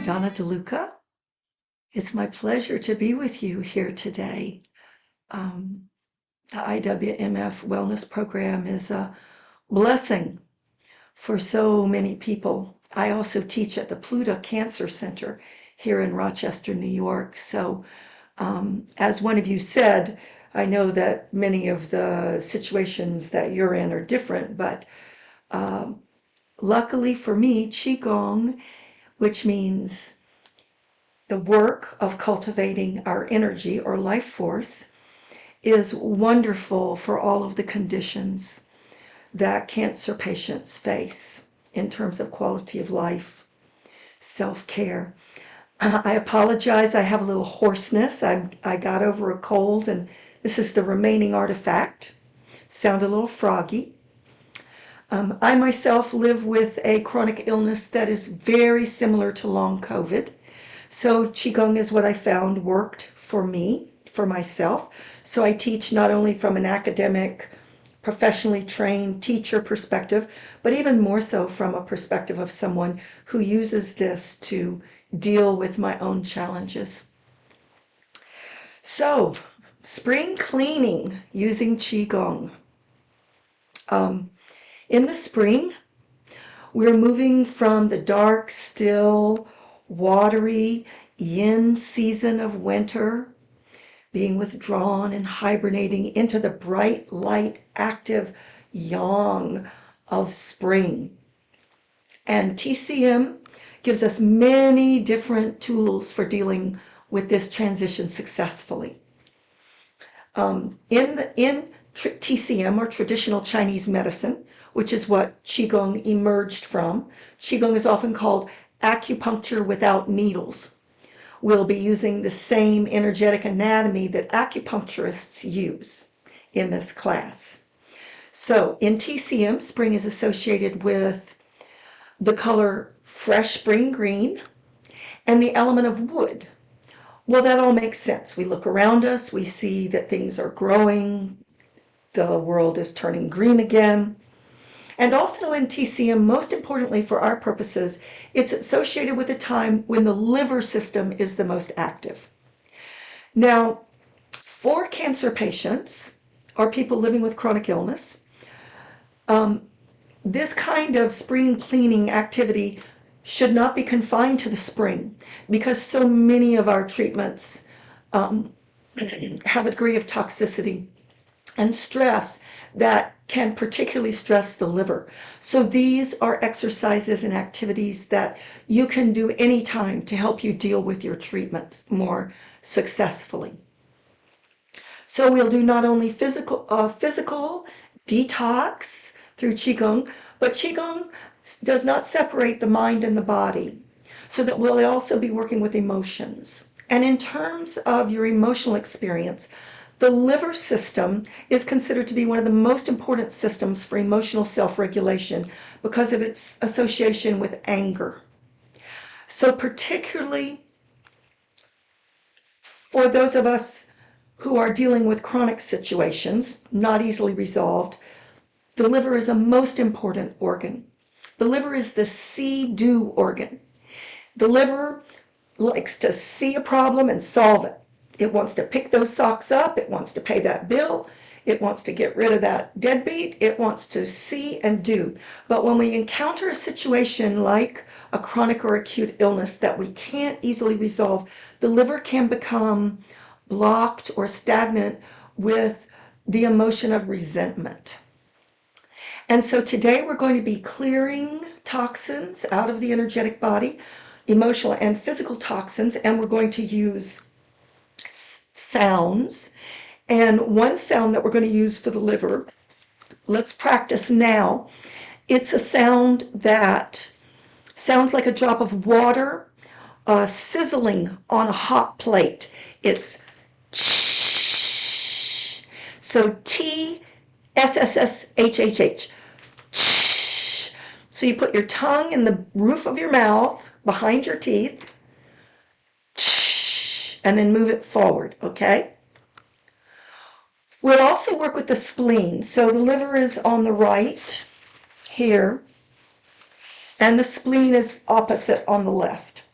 Donna DeLuca. It's my pleasure to be with you here today. The IWMF Wellness Program is a blessing for so many people. I also teach at the Pluta Cancer Center here in Rochester, New York. So, as one of you said, I know that many of the situations that you're in are different, but luckily for me, Qigong, which means the work of cultivating our energy or life force, is wonderful for all of the conditions that cancer patients face in terms of quality of life, self-care. I apologize, I have a little hoarseness. I got over a cold, and this is the remaining artifact. Sound a little froggy. I myself live with a chronic illness that is very similar to long COVID. So Qigong is what I found worked for me, for myself. So I teach not only from an academic, professionally trained teacher perspective, but even more so from a perspective of someone who uses this to deal with my own challenges. So, spring cleaning using Qigong. In the spring, we're moving from the dark, still, watery yin season of winter, being withdrawn and hibernating, into the bright, light, active yang of spring. And TCM gives us many different tools for dealing with this transition successfully. In TCM, or traditional Chinese medicine, which is what Qigong emerged from, Qigong is often called acupuncture without needles. We'll be using the same energetic anatomy that acupuncturists use in this class. So in TCM, spring is associated with the color fresh spring green and the element of wood. Well, that all makes sense. We look around us, we see that things are growing, the world is turning green again. And also in TCM, most importantly for our purposes, it's associated with a time when the liver system is the most active. Now, for cancer patients or people living with chronic illness, this kind of spring cleaning activity should not be confined to the spring, because so many of our treatments have a degree of toxicity and stress that can particularly stress the liver. So these are exercises and activities that you can do anytime to help you deal with your treatment more successfully. So we'll do not only physical detox through Qigong, but Qigong does not separate the mind and the body, so that we'll also be working with emotions. And in terms of your emotional experience, the liver system is considered to be one of the most important systems for emotional self-regulation because of its association with anger. So particularly for those of us who are dealing with chronic situations, not easily resolved, the liver is a most important organ. The liver is the see-do organ. The liver likes to see a problem and solve it. It wants to pick those socks up. It wants to pay that bill. It wants to get rid of that deadbeat. It wants to see and do. But when we encounter a situation like a chronic or acute illness that we can't easily resolve, the liver can become blocked or stagnant with the emotion of resentment. And so today we're going to be clearing toxins out of the energetic body, emotional and physical toxins, and we're going to use sounds. And one sound that we're going to use for the liver, let's practice now. It's a sound that sounds like a drop of water sizzling on a hot plate. It's shh. So T-S-S-S-H-H-H. Shh. So you put your tongue in the roof of your mouth, behind your teeth, shh, and then move it forward, okay? We'll also work with the spleen. So the liver is on the right here, and the spleen is opposite on the left.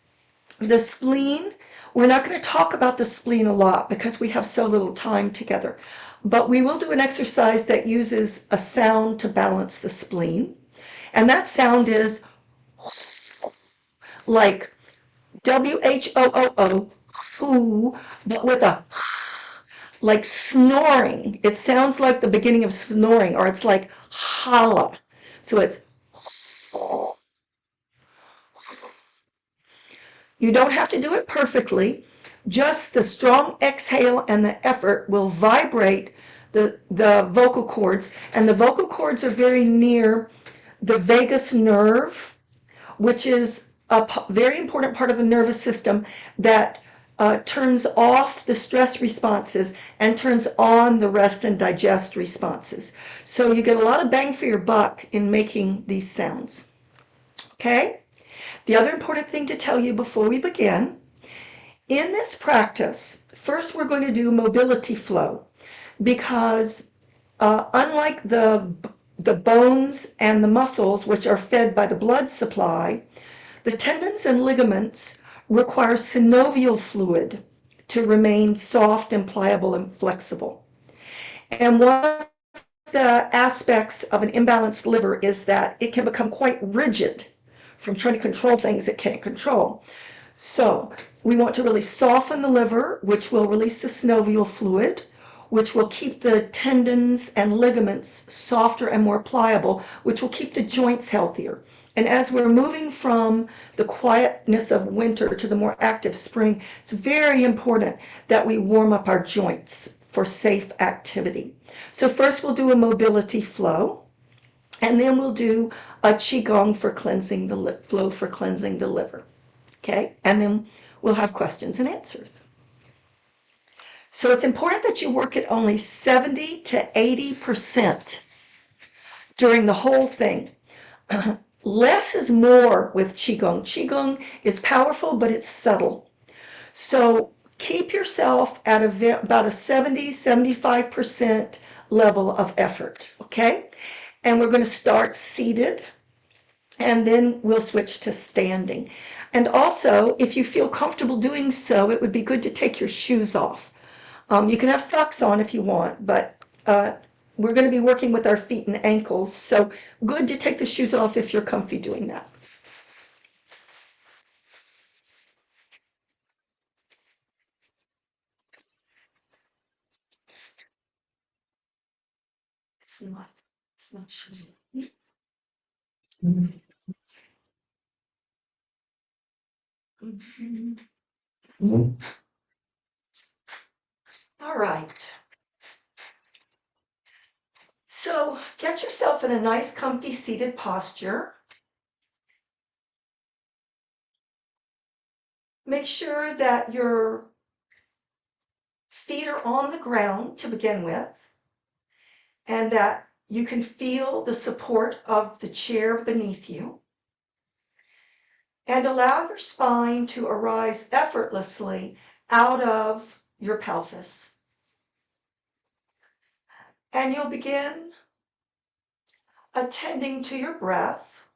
The spleen, we're not going to talk about the spleen a lot because we have so little time together, but we will do an exercise that uses a sound to balance the spleen. And that sound is like WHOOO, whoo, but with a like snoring. It sounds like the beginning of snoring, or it's like holla. So it's you don't have to do it perfectly. Just the strong exhale and the effort will vibrate the vocal cords. And the vocal cords are very near the vagus nerve, which is a very important part of the nervous system that turns off the stress responses and turns on the rest and digest responses. So you get a lot of bang for your buck in making these sounds. Okay? The other important thing to tell you before we begin, in this practice, first we're going to do mobility flow because unlike the bones and the muscles, which are fed by the blood supply, the tendons and ligaments require synovial fluid to remain soft and pliable and flexible. And one of the aspects of an imbalanced liver is that it can become quite rigid from trying to control things it can't control. So we want to really soften the liver, which will release the synovial fluid, which will keep the tendons and ligaments softer and more pliable, which will keep the joints healthier. And as we're moving from the quietness of winter to the more active spring, it's very important that we warm up our joints for safe activity. So first we'll do a mobility flow, and then we'll do a Qigong for cleansing the flow for cleansing the liver. Okay, and then we'll have questions and answers. So it's important that you work at only 70 to 80% during the whole thing. Less is more with Qigong. Qigong is powerful, but it's subtle. So keep yourself at about a 70, 75% level of effort, okay? And we're going to start seated, and then we'll switch to standing. And also, if you feel comfortable doing so, it would be good to take your shoes off. You can have socks on if you want, but we're going to be working with our feet and ankles, so good to take the shoes off if you're comfy doing that. It's not shoes. Mm-hmm. Mm-hmm. All right. So get yourself in a nice, comfy, seated posture. Make sure that your feet are on the ground to begin with, and that you can feel the support of the chair beneath you. And allow your spine to arise effortlessly out of your pelvis. And you'll begin attending to your breath.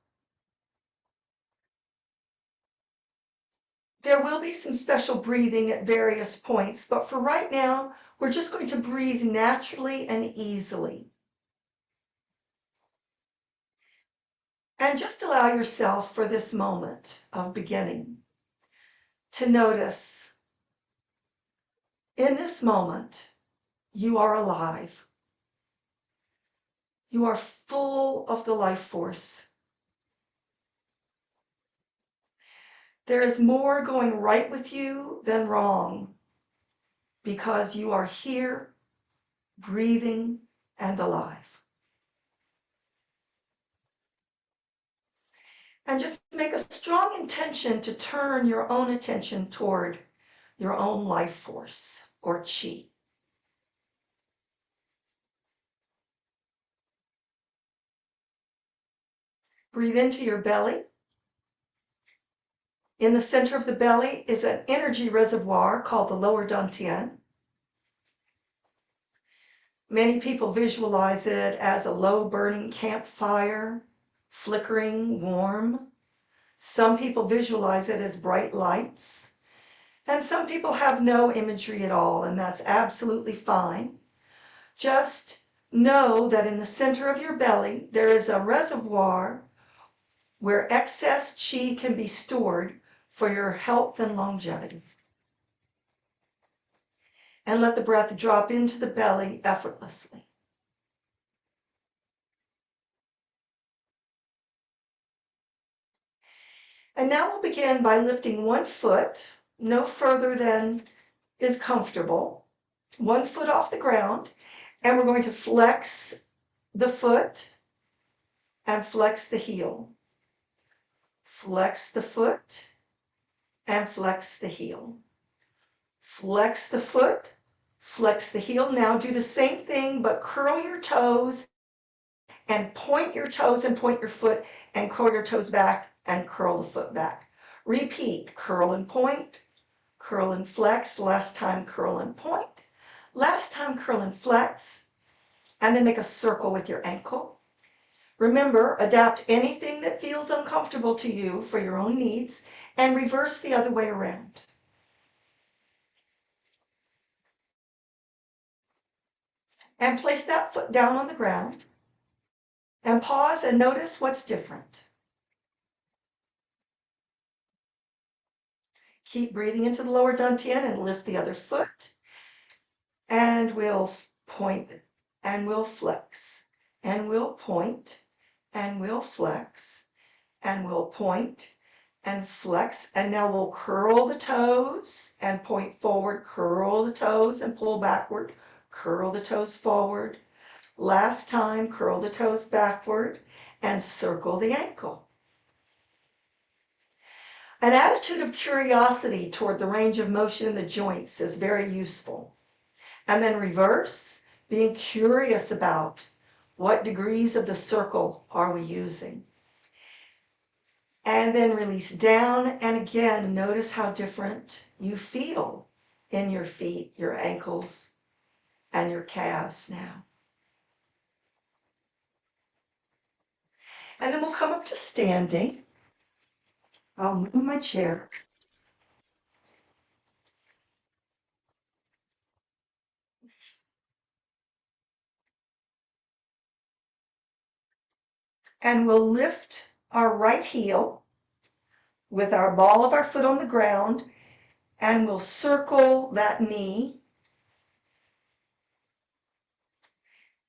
There will be some special breathing at various points, but for right now, we're just going to breathe naturally and easily. And just allow yourself for this moment of beginning to notice in this moment, you are alive. You are full of the life force. There is more going right with you than wrong because you are here, breathing, and alive. And just make a strong intention to turn your own attention toward your own life force or qi. Breathe into your belly. In the center of the belly is an energy reservoir called the lower dantian. Many people visualize it as a low burning campfire, flickering, warm. Some people visualize it as bright lights, and some people have no imagery at all, and that's absolutely fine. Just know that in the center of your belly, there is a reservoir where excess chi can be stored for your health and longevity. And let the breath drop into the belly effortlessly. And now we'll begin by lifting one foot, no further than is comfortable, one foot off the ground, and we're going to flex the foot and flex the heel. Flex the foot and flex the heel. Flex the foot, flex the heel. Now do the same thing, but curl your toes and point your toes and point your foot and curl your toes back and curl the foot back. Repeat, curl and point, curl and flex. Last time, curl and point. Last time, curl and flex. And then make a circle with your ankle. Remember, adapt anything that feels uncomfortable to you for your own needs and reverse the other way around. And place that foot down on the ground and pause and notice what's different. Keep breathing into the lower dantian and lift the other foot. And we'll point and we'll flex and we'll point and we'll flex and we'll point and flex. And now we'll curl the toes and point forward, curl the toes and pull backward, curl the toes forward. Last time, curl the toes backward and circle the ankle. An attitude of curiosity toward the range of motion in the joints is very useful. And then reverse, being curious about what degrees of the circle are we using. And then release down, and again, notice how different you feel in your feet, your ankles, and your calves now. And then we'll come up to standing. I'll move my chair. And we'll lift our right heel with our ball of our foot on the ground, and we'll circle that knee,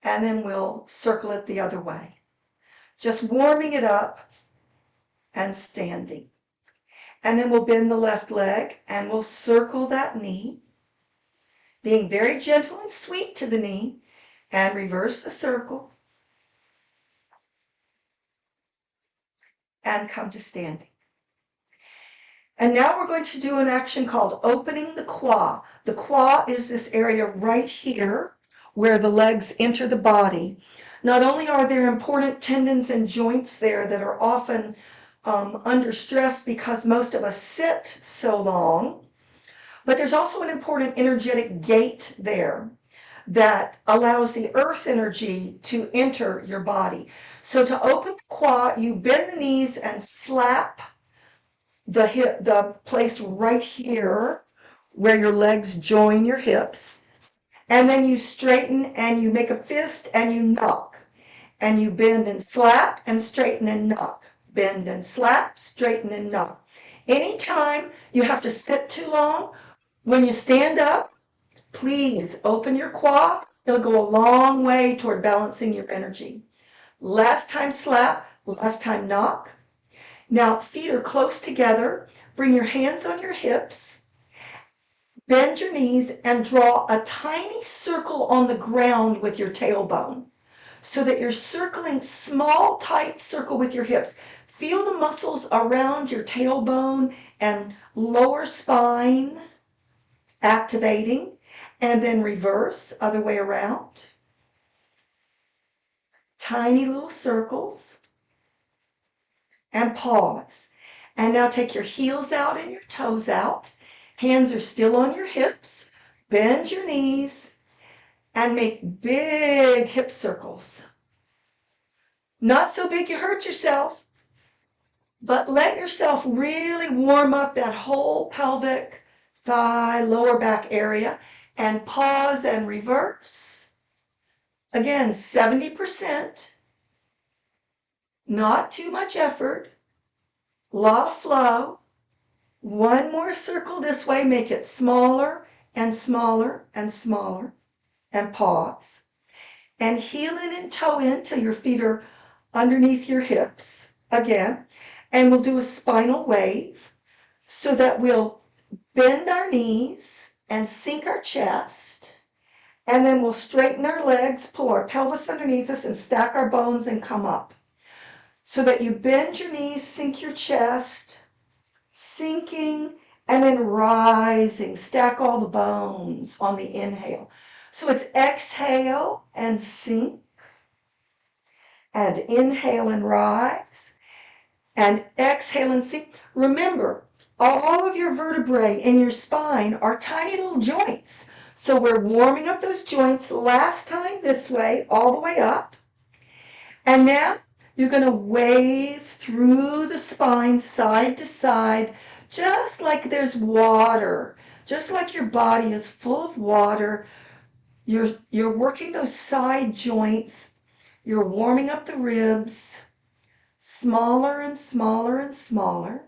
and then we'll circle it the other way. Just warming it up and standing. And then we'll bend the left leg and we'll circle that knee, being very gentle and sweet to the knee, and reverse the circle and come to standing. And now we're going to do an action called opening the qua. The qua is this area right here where the legs enter the body. Not only are there important tendons and joints there that are often under stress because most of us sit so long, but there's also an important energetic gate there that allows the earth energy to enter your body. So to open the qua, you bend the knees and slap the place right here where your legs join your hips, and then you straighten and you make a fist and you knock, and you bend and slap and straighten and knock, bend and slap, straighten and knock. Anytime you have to sit too long, when you stand up, please open your qua. It'll go a long way toward balancing your energy. Last time slap, last time knock. Now feet are close together. Bring your hands on your hips. Bend your knees and draw a tiny circle on the ground with your tailbone so that you're circling small, tight circle with your hips. Feel the muscles around your tailbone and lower spine activating, and then reverse, other way around. Tiny little circles. And pause. And now take your heels out and your toes out. Hands are still on your hips. Bend your knees and make big hip circles. Not so big you hurt yourself. But let yourself really warm up that whole pelvic, thigh, lower back area, and pause and reverse. Again, 70%, not too much effort, a lot of flow. One more circle this way, make it smaller and smaller and smaller, and pause. And heel in and toe in till your feet are underneath your hips again. And we'll do a spinal wave so that we'll bend our knees and sink our chest. And then we'll straighten our legs, pull our pelvis underneath us, and stack our bones and come up. So that you bend your knees, sink your chest, sinking, and then rising. Stack all the bones on the inhale. So it's exhale and sink, and inhale and rise, and exhale and sink. Remember, all of your vertebrae in your spine are tiny little joints. So we're warming up those joints last time this way, all the way up. And now you're going to wave through the spine side to side, just like there's water, just like your body is full of water. You're working those side joints. You're warming up the ribs, smaller and smaller and smaller.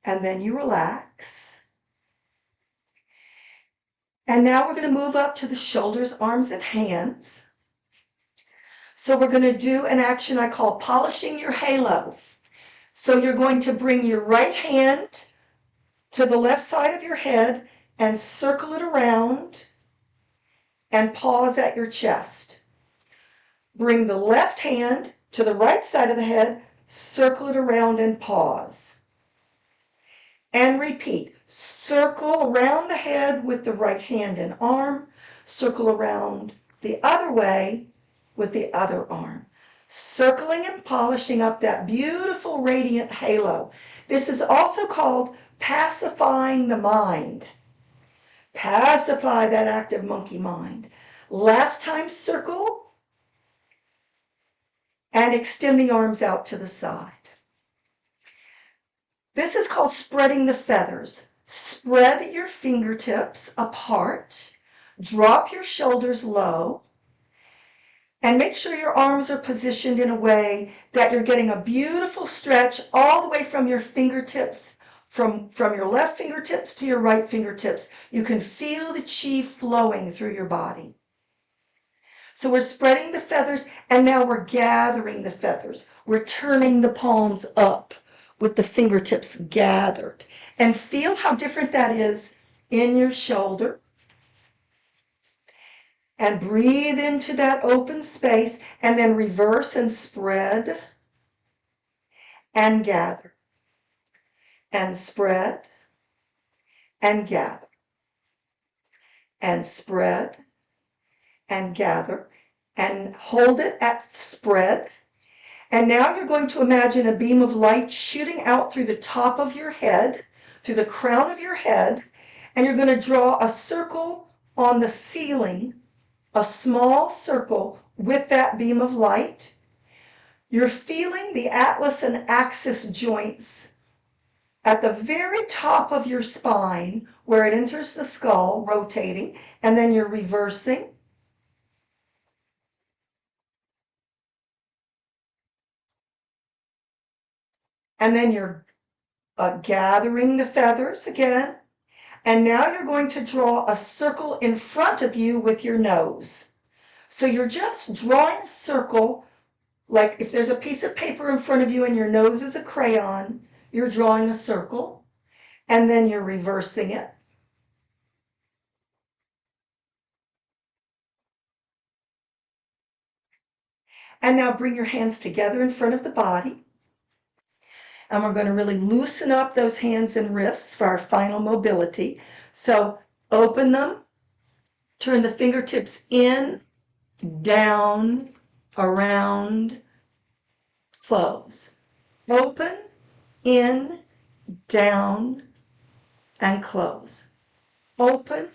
And then you relax. And now we're going to move up to the shoulders, arms, and hands. So we're going to do an action I call polishing your halo. So you're going to bring your right hand to the left side of your head and circle it around and pause at your chest. Bring the left hand to the right side of the head, circle it around and pause. And repeat. Circle around the head with the right hand and arm, circle around the other way with the other arm. Circling and polishing up that beautiful radiant halo. This is also called pacifying the mind. Pacify that active monkey mind. Last time, circle and extend the arms out to the side. This is called spreading the feathers. Spread your fingertips apart, drop your shoulders low, and make sure your arms are positioned in a way that you're getting a beautiful stretch all the way from your fingertips, from your left fingertips to your right fingertips. You can feel the chi flowing through your body. So we're spreading the feathers, and now we're gathering the feathers. We're turning the palms up with the fingertips gathered. And feel how different that is in your shoulder. And breathe into that open space, and then reverse and spread and gather. And spread and gather. And spread and gather. And hold it at spread. And now you're going to imagine a beam of light shooting out through the top of your head, through the crown of your head, and you're going to draw a circle on the ceiling, a small circle with that beam of light. You're feeling the atlas and axis joints at the very top of your spine where it enters the skull, rotating, and then you're reversing. And then you're gathering the feathers again. And now you're going to draw a circle in front of you with your nose. So you're just drawing a circle, like if there's a piece of paper in front of you and your nose is a crayon, you're drawing a circle, and then you're reversing it. And now bring your hands together in front of the body. And we're going to really loosen up those hands and wrists for our final mobility. So open them, turn the fingertips in, down, around, close. Open, in, down, and close. Open,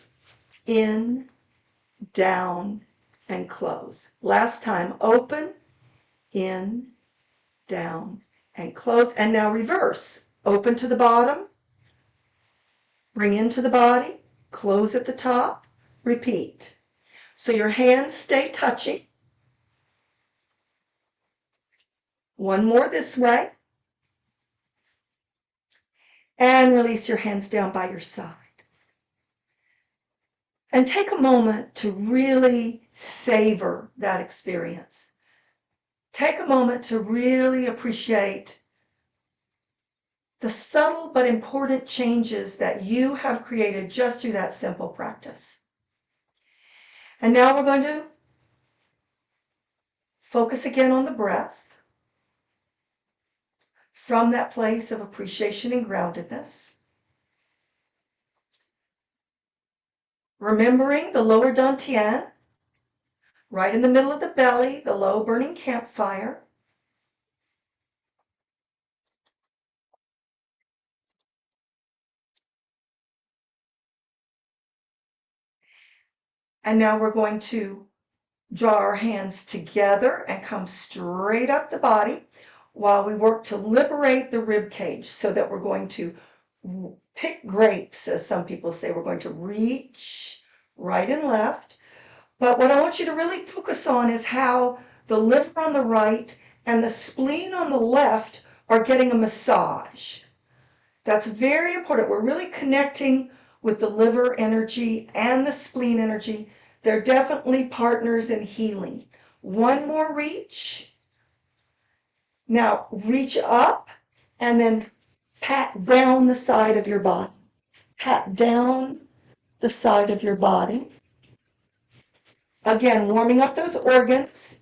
in, down, and close. Last time, open, in, down, and close. And now reverse. Open to the bottom, bring into the body, close at the top, repeat. So your hands stay touching. One more this way. And release your hands down by your side. And take a moment to really savor that experience. Take a moment to really appreciate the subtle but important changes that you have created just through that simple practice. And now we're going to focus again on the breath from that place of appreciation and groundedness. Remembering the lower dantian, right in the middle of the belly, the low burning campfire. And now we're going to draw our hands together and come straight up the body while we work to liberate the rib cage, so that we're going to pick grapes, as some people say. We're going to reach right and left. But what I want you to really focus on is how the liver on the right and the spleen on the left are getting a massage. That's very important. We're really connecting with the liver energy and the spleen energy. They're definitely partners in healing. One more reach. Now reach up and then pat down the side of your body. Pat down the side of your body. Again, warming up those organs.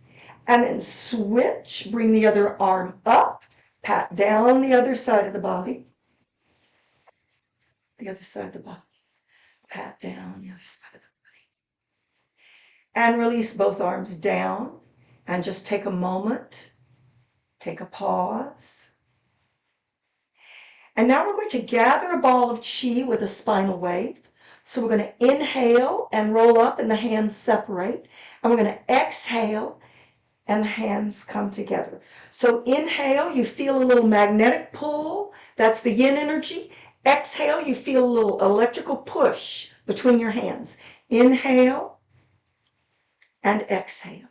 And then switch. Bring the other arm up. Pat down the other side of the body. The other side of the body. Pat down the other side of the body. And release both arms down. And just take a moment. Take a pause. And now we're going to gather a ball of chi with a spinal wave. So we're going to inhale and roll up and the hands separate. And we're going to exhale and the hands come together. So inhale, you feel a little magnetic pull. That's the yin energy. Exhale, you feel a little electrical push between your hands. Inhale and exhale.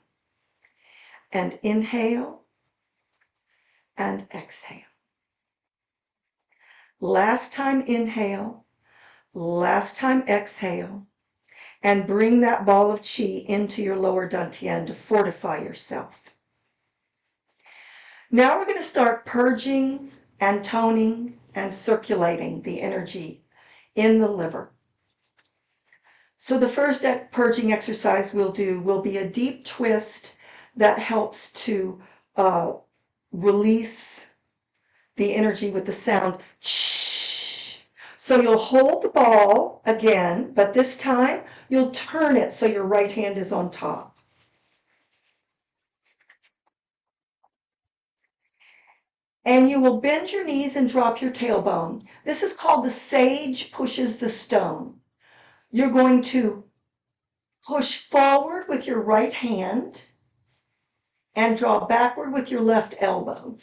And inhale and exhale. Last time inhale, last time exhale, and bring that ball of chi into your lower dantian to fortify yourself. Now we're going to start purging and toning and circulating the energy in the liver. So the first purging exercise we'll do will be a deep twist that helps to release the energy with the sound shh. So you'll hold the ball again, but this time you'll turn it so your right hand is on top. And you will bend your knees and drop your tailbone. This is called the sage pushes the stone. You're going to push forward with your right hand and draw backward with your left elbow.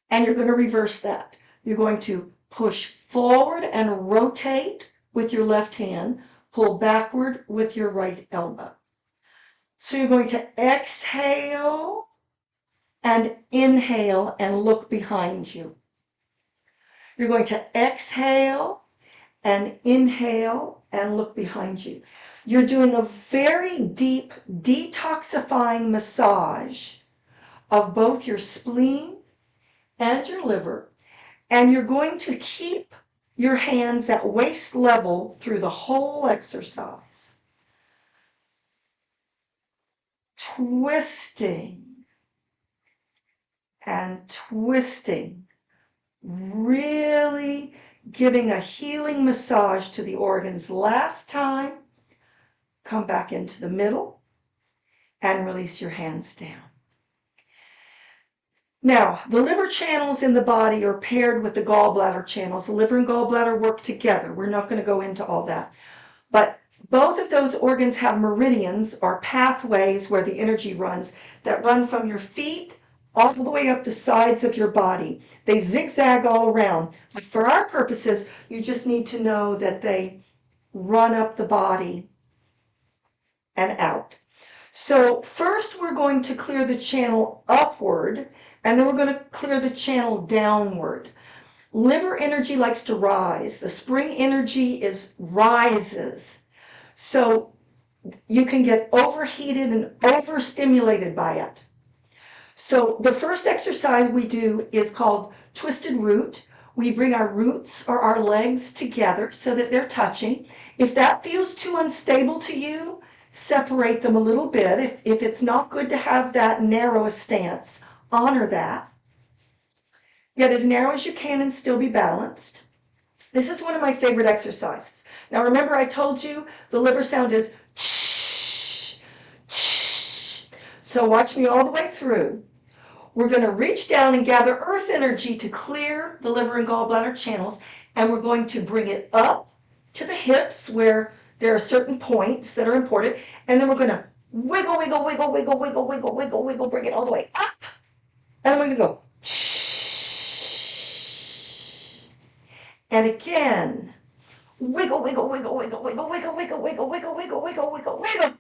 And you're going to reverse that. You're going to push forward and rotate with your left hand, pull backward with your right elbow. So you're going to exhale and inhale and look behind you. You're going to exhale and inhale and look behind you. You're doing a very deep detoxifying massage of both your spleen and your liver, and you're going to keep your hands at waist level through the whole exercise. Twisting and twisting, really giving a healing massage to the organs. Last time, come back into the middle and release your hands down. Now, the liver channels in the body are paired with the gallbladder channels. The liver and gallbladder work together. We're not going to go into all that. But both of those organs have meridians or pathways where the energy runs that run from your feet all the way up the sides of your body. They zigzag all around. But for our purposes, you just need to know that they run up the body and out. So first we're going to clear the channel upward, and then we're going to clear the channel downward. Liver energy likes to rise. The spring energy rises. So you can get overheated and overstimulated by it. So the first exercise we do is called twisted root. We bring our roots or our legs together so that they're touching. If that feels too unstable to you, separate them a little bit. If it's not good to have that narrow stance, honor that. Get as narrow as you can and still be balanced. This is one of my favorite exercises. Now remember, I told you the liver sound is shh, shh. So watch me all the way through. We're going to reach down and gather earth energy to clear the liver and gallbladder channels, and we're going to bring it up to the hips where there are certain points that are important, and then we're going to wiggle, wiggle, wiggle, wiggle, wiggle, wiggle, wiggle, wiggle, bring it all the way up, and we're going to go shh. And again, wiggle, wiggle, wiggle, wiggle, wiggle, wiggle, wiggle, wiggle, wiggle, wiggle, wiggle, wiggle, wiggle.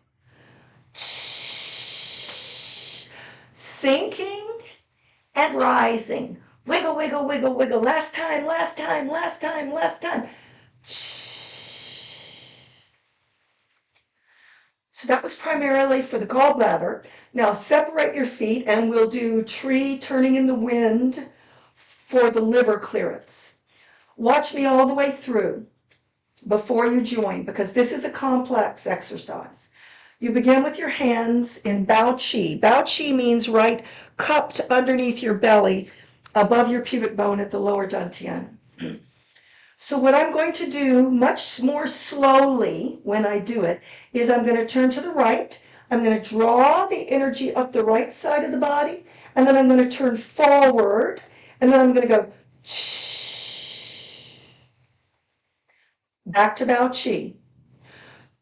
Sinking and rising. Wiggle, wiggle, wiggle, wiggle. Last time, last time, last time, last time. So that was primarily for the gallbladder. Now separate your feet and we'll do tree turning in the wind for the liver clearance. Watch me all the way through before you join, because this is a complex exercise. You begin with your hands in Bao Chi. Bao Chi means right cupped underneath your belly, above your pubic bone at the lower dantian. So what I'm going to do much more slowly when I do it is I'm going to turn to the right. I'm going to draw the energy up the right side of the body, and then I'm going to turn forward, and then I'm going to go back to Bao Chi.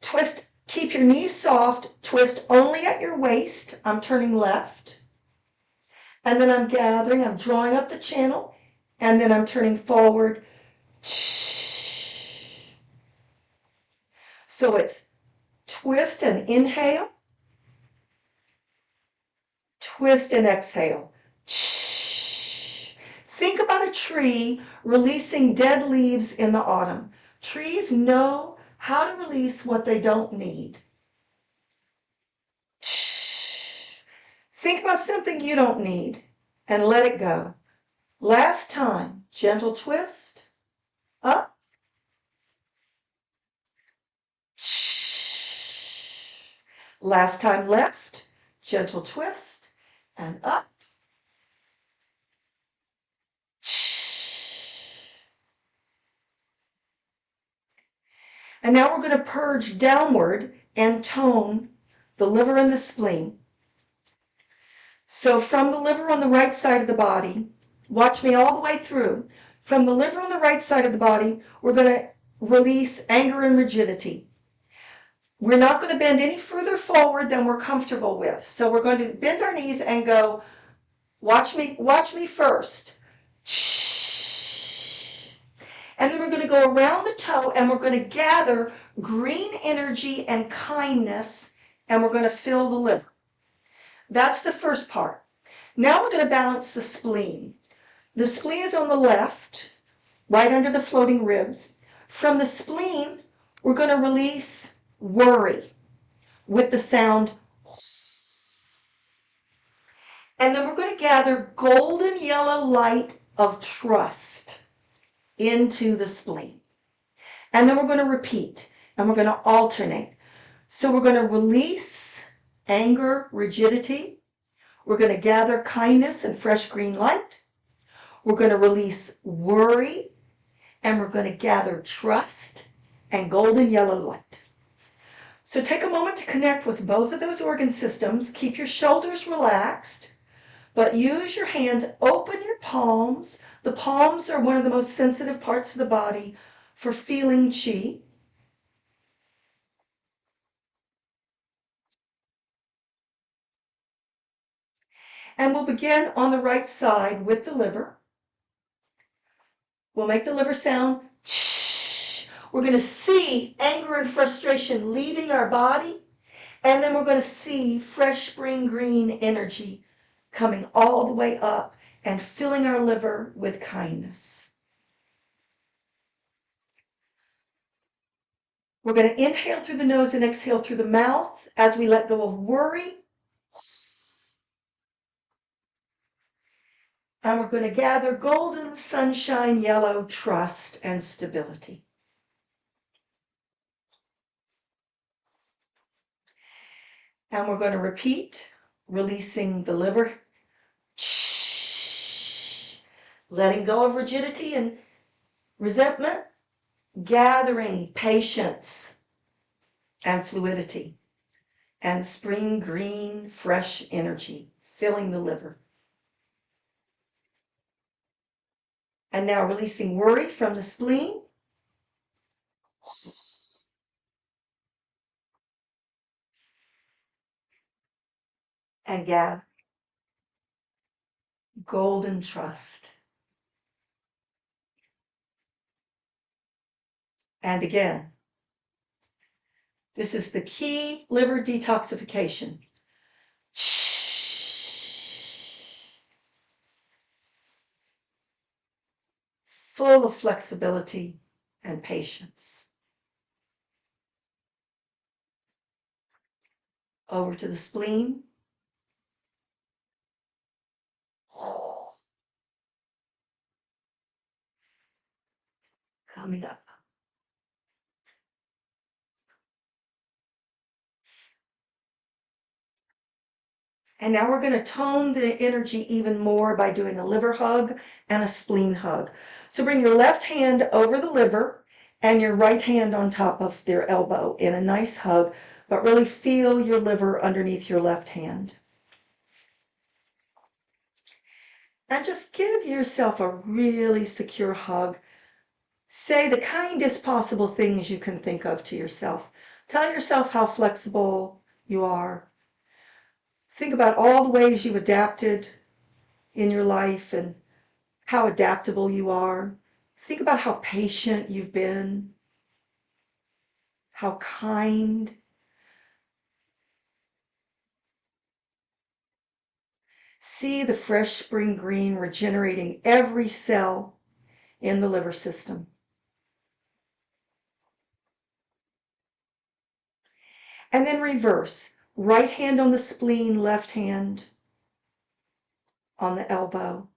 Twist, keep your knees soft, twist only at your waist. I'm turning left. And then I'm gathering, I'm drawing up the channel, and then I'm turning forward. So it's twist and inhale, twist and exhale. Think about a tree releasing dead leaves in the autumn. Trees know how to release what they don't need. Think about something you don't need and let it go. Last time, gentle twist, up. Last time left, gentle twist, and up. And now we're going to purge downward and tone the liver and the spleen. So from the liver on the right side of the body, watch me all the way through. From the liver on the right side of the body, we're going to release anger and rigidity. We're not going to bend any further forward than we're comfortable with. So we're going to bend our knees and go, watch me first. And then we're going to go around the toe and we're going to gather green energy and kindness, and we're going to fill the liver. That's the first part. Now we're going to balance the spleen. The spleen is on the left, right under the floating ribs. From the spleen, we're going to release worry with the sound. And then we're going to gather golden yellow light of trust into the spleen. And then we're going to repeat, and we're going to alternate. So we're going to release anger, rigidity. We're going to gather kindness and fresh green light. We're going to release worry, and we're going to gather trust and golden yellow light. So take a moment to connect with both of those organ systems. Keep your shoulders relaxed, but use your hands, open your palms. The palms are one of the most sensitive parts of the body for feeling chi. And we'll begin on the right side with the liver. We'll make the liver sound. We're going to see anger and frustration leaving our body, and then we're going to see fresh spring green energy coming all the way up and filling our liver with kindness. We're going to inhale through the nose and exhale through the mouth as we let go of worry. And we're going to gather golden sunshine yellow trust and stability. And we're going to repeat, releasing the liver, letting go of rigidity and resentment, gathering patience and fluidity, and spring green, fresh energy, filling the liver. And now releasing worry from the spleen. And gather golden trust. And again, this is the key liver detoxification. Full of flexibility and patience. Over to the spleen. Coming up. And now we're going to tone the energy even more by doing a liver hug and a spleen hug. So bring your left hand over the liver and your right hand on top of their elbow in a nice hug, but really feel your liver underneath your left hand. And just give yourself a really secure hug. Say the kindest possible things you can think of to yourself. Tell yourself how flexible you are. Think about all the ways you've adapted in your life and how adaptable you are. Think about how patient you've been, how kind. See the fresh spring green regenerating every cell in the liver system. And then reverse. Right hand on the spleen, left hand on the elbow.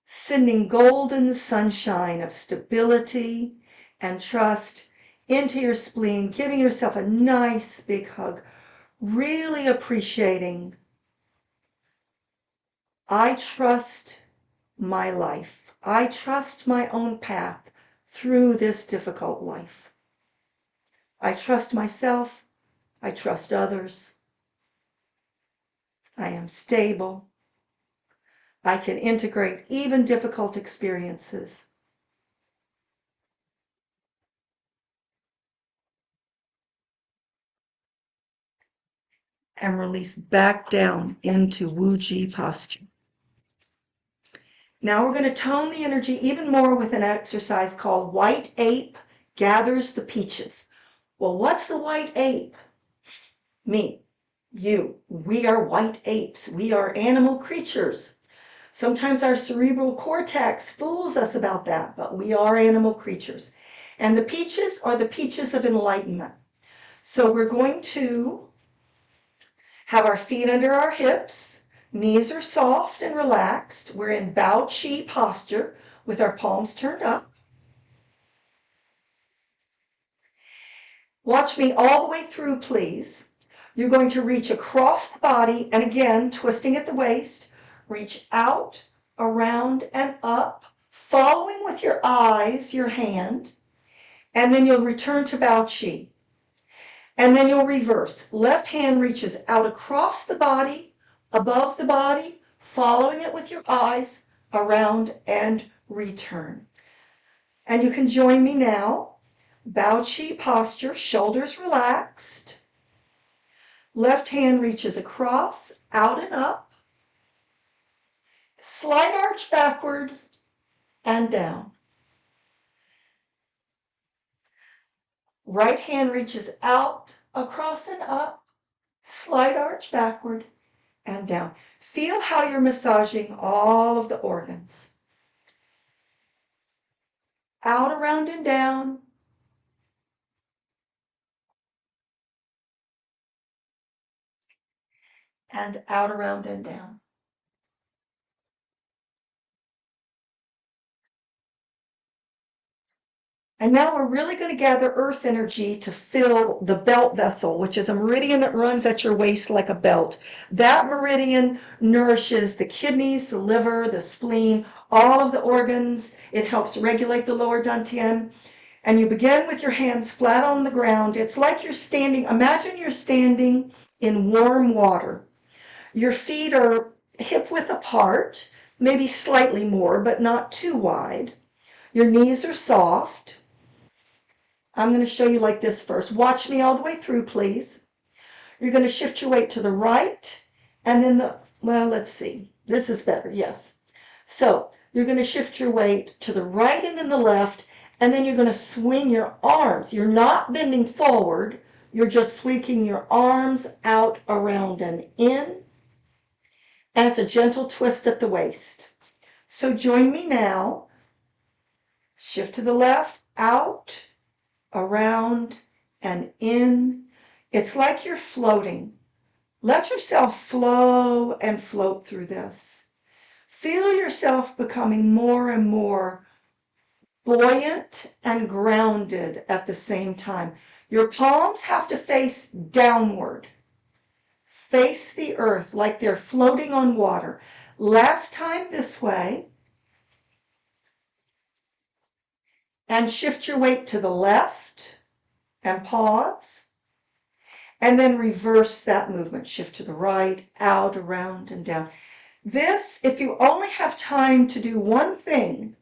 Sending golden sunshine of stability and trust into your spleen, giving yourself a nice big hug, really appreciating, I trust my life. I trust my own path through this difficult life. I trust myself. I trust others. I am stable. I can integrate even difficult experiences. And release back down into Wu-Ji posture. Now we're going to tone the energy even more with an exercise called White Ape Gathers the Peaches. Well, what's the white ape? Me, you. We are white apes. We are animal creatures. Sometimes our cerebral cortex fools us about that, but we are animal creatures. And the peaches are the peaches of enlightenment. So we're going to have our feet under our hips. Knees are soft and relaxed. We're in Bao Qi posture with our palms turned up. Watch me all the way through, please. You're going to reach across the body and again, twisting at the waist, reach out, around, and up, following with your eyes, your hand, and then you'll return to Bao Qi. And then you'll reverse. Left hand reaches out across the body, above the body, following it with your eyes, around, and return. And you can join me now. Bao Qi posture, shoulders relaxed. Left hand reaches across, out and up. Slight arch backward and down. Right hand reaches out, across and up, slight arch backward and down. Feel how you're massaging all of the organs. Out, around, and down. And out, around, and down. And now we're really going to gather earth energy to fill the belt vessel, which is a meridian that runs at your waist like a belt. That meridian nourishes the kidneys, the liver, the spleen, all of the organs. It helps regulate the lower dantian. And you begin with your hands flat on the ground. It's like you're standing, imagine you're standing in warm water. Your feet are hip width apart, maybe slightly more, but not too wide. Your knees are soft. I'm going to show you like this first. Watch me all the way through, please. You're going to shift your weight to the right, and then well, let's see. This is better, yes. So you're going to shift your weight to the right and then the left, and then you're going to swing your arms. You're not bending forward. You're just swinging your arms out, around, and in. And it's a gentle twist at the waist. So join me now. Shift to the left, out, around, and in. It's like you're floating. Let yourself flow and float through this. Feel yourself becoming more and more buoyant and grounded at the same time. Your palms have to face downward. Face the earth like they're floating on water. Last time this way. And shift your weight to the left and pause. And then reverse that movement. Shift to the right, out, around, and down. This, if you only have time to do one thing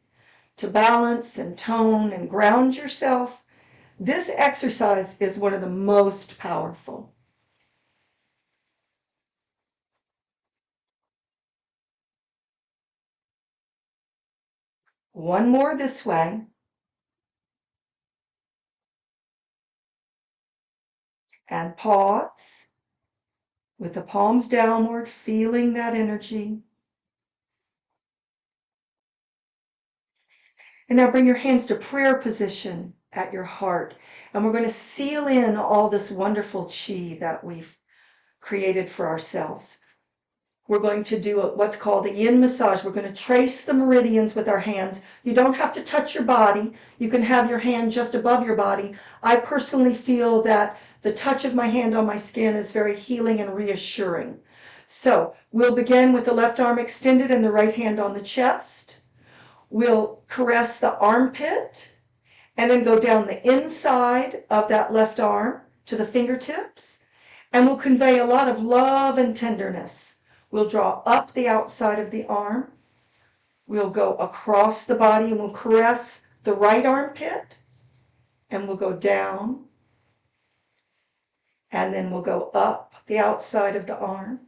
to balance and tone and ground yourself, this exercise is one of the most powerful. One more this way. And pause with the palms downward, feeling that energy. And now bring your hands to prayer position at your heart. And we're going to seal in all this wonderful chi that we've created for ourselves. We're going to do what's called a yin massage. We're going to trace the meridians with our hands. You don't have to touch your body. You can have your hand just above your body. I personally feel that the touch of my hand on my skin is very healing and reassuring. So we'll begin with the left arm extended and the right hand on the chest. We'll caress the armpit and then go down the inside of that left arm to the fingertips. And we'll convey a lot of love and tenderness. We'll draw up the outside of the arm. We'll go across the body and we'll caress the right armpit. And we'll go down. And then we'll go up the outside of the arm.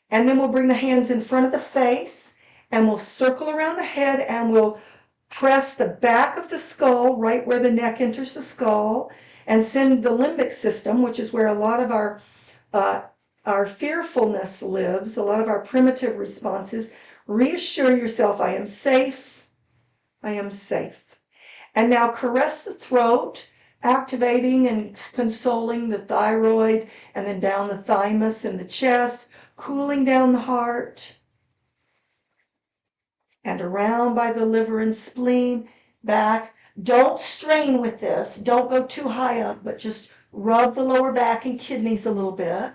And then we'll bring the hands in front of the face. And we'll circle around the head and we'll press the back of the skull right where the neck enters the skull. And send the limbic system, which is where a lot of our fearfulness lives, a lot of our primitive responses. Reassure yourself, I am safe, I am safe. And now caress the throat, activating and consoling the thyroid, and then down the thymus and the chest, cooling down the heart, and around by the liver and spleen, back. Don't strain with this. Don't go too high up, but just rub the lower back and kidneys a little bit.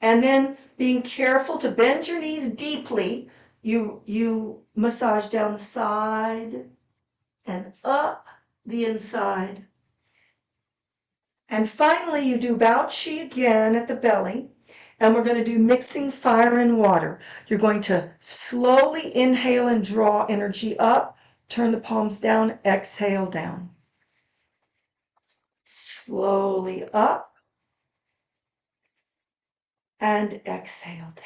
And then being careful to bend your knees deeply, you massage down the side and up the inside. And finally, you do Bao Qi again at the belly. And we're going to do mixing fire and water. You're going to slowly inhale and draw energy up. Turn the palms down, exhale down. Slowly up. And exhale down.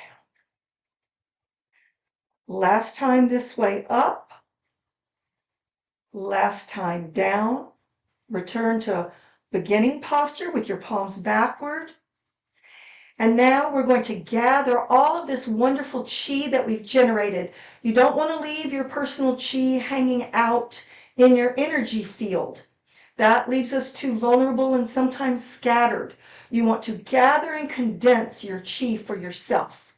Last time this way up. Last time down. Return to beginning posture with your palms backward. And now we're going to gather all of this wonderful chi that we've generated. You don't want to leave your personal chi hanging out in your energy field. That leaves us too vulnerable and sometimes scattered. You want to gather and condense your chi for yourself.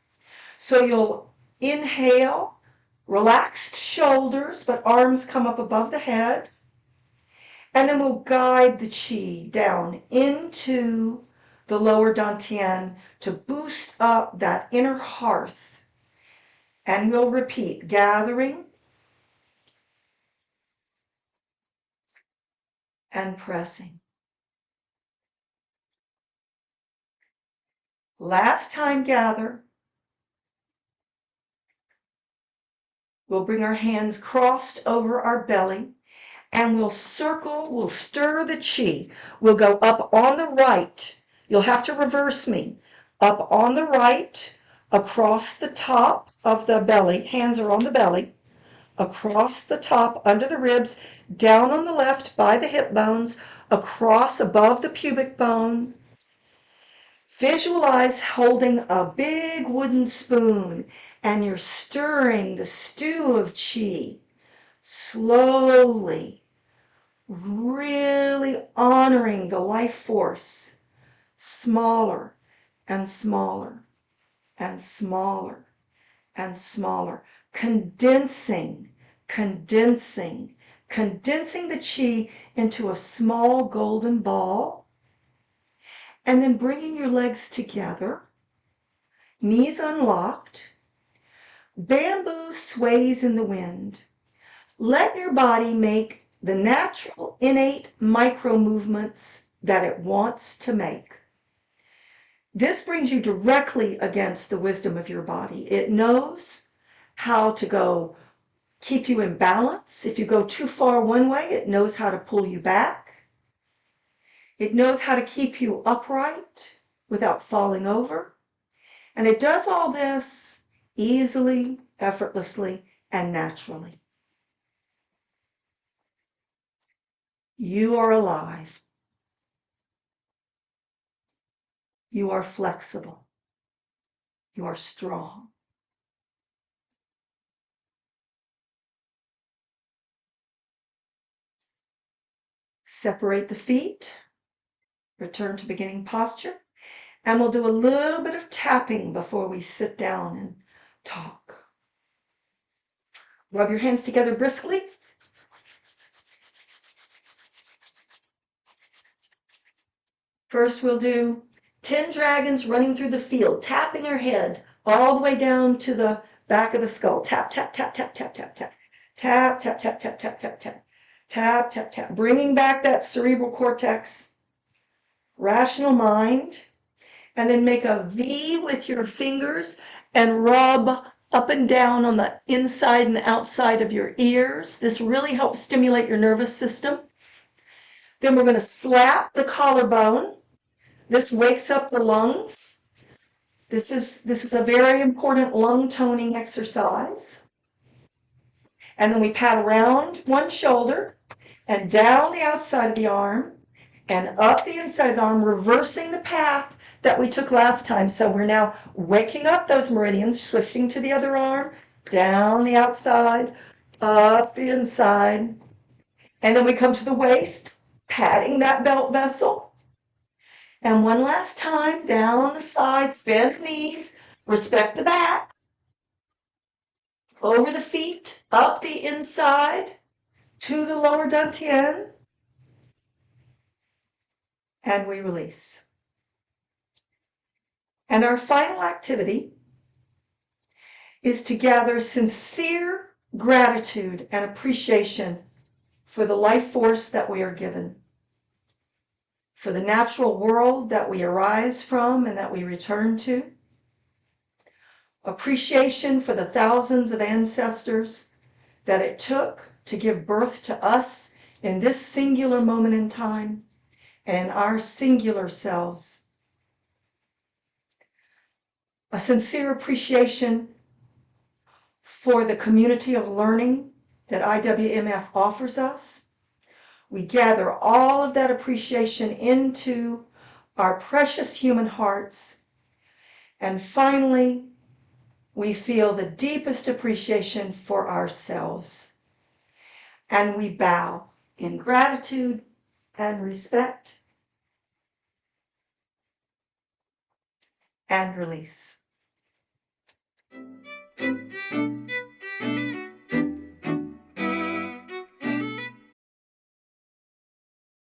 So you'll inhale, relaxed shoulders, but arms come up above the head. And then we'll guide the chi down into the lower dantian to boost up that inner hearth. And we'll repeat, gathering and pressing. Last time gather. We'll bring our hands crossed over our belly and we'll circle, we'll stir the chi. We'll go up on the right. You'll have to reverse me. Up on the right, across the top of the belly, hands are on the belly, across the top, under the ribs, down on the left by the hip bones, across above the pubic bone. Visualize holding a big wooden spoon and you're stirring the stew of chi slowly, really honoring the life force, smaller and smaller and smaller and smaller, condensing the chi into a small golden ball, and then bringing your legs together, knees unlocked. Bamboo sways in the wind. Let your body make the natural, innate micro movements that it wants to make. This brings you directly against the wisdom of your body. It knows how to go keep you in balance. If you go too far one way, it knows how to pull you back. It knows how to keep you upright without falling over. And it does all this easily, effortlessly, and naturally. You are alive. You are flexible. You are strong. Separate the feet. Return to beginning posture. And we'll do a little bit of tapping before we sit down and talk. Rub your hands together briskly. First, we'll do 10 dragons running through the field, tapping our head all the way down to the back of the skull. Tap, tap, tap, tap, tap, tap, tap. Tap, tap, tap, tap, tap, tap, tap. Tap, tap, tap. Bringing back that cerebral cortex, rational mind. And then make a V with your fingers and rub up and down on the inside and outside of your ears. This really helps stimulate your nervous system. Then we're going to slap the collarbone. This wakes up the lungs. This is a very important lung toning exercise. And then we pat around one shoulder and down the outside of the arm and up the inside of the arm, reversing the path that we took last time. So we're now waking up those meridians, switching to the other arm, down the outside, up the inside. And then we come to the waist, patting that belt vessel. And one last time, down the sides, bend the knees, respect the back, over the feet, up the inside, to the lower dantian, and we release. And our final activity is to gather sincere gratitude and appreciation for the life force that we are given, for the natural world that we arise from and that we return to, appreciation for the thousands of ancestors that it took to give birth to us in this singular moment in time and in our singular selves. A sincere appreciation for the community of learning that IWMF offers us. We gather all of that appreciation into our precious human hearts. And finally, we feel the deepest appreciation for ourselves. And we bow in gratitude and respect and release.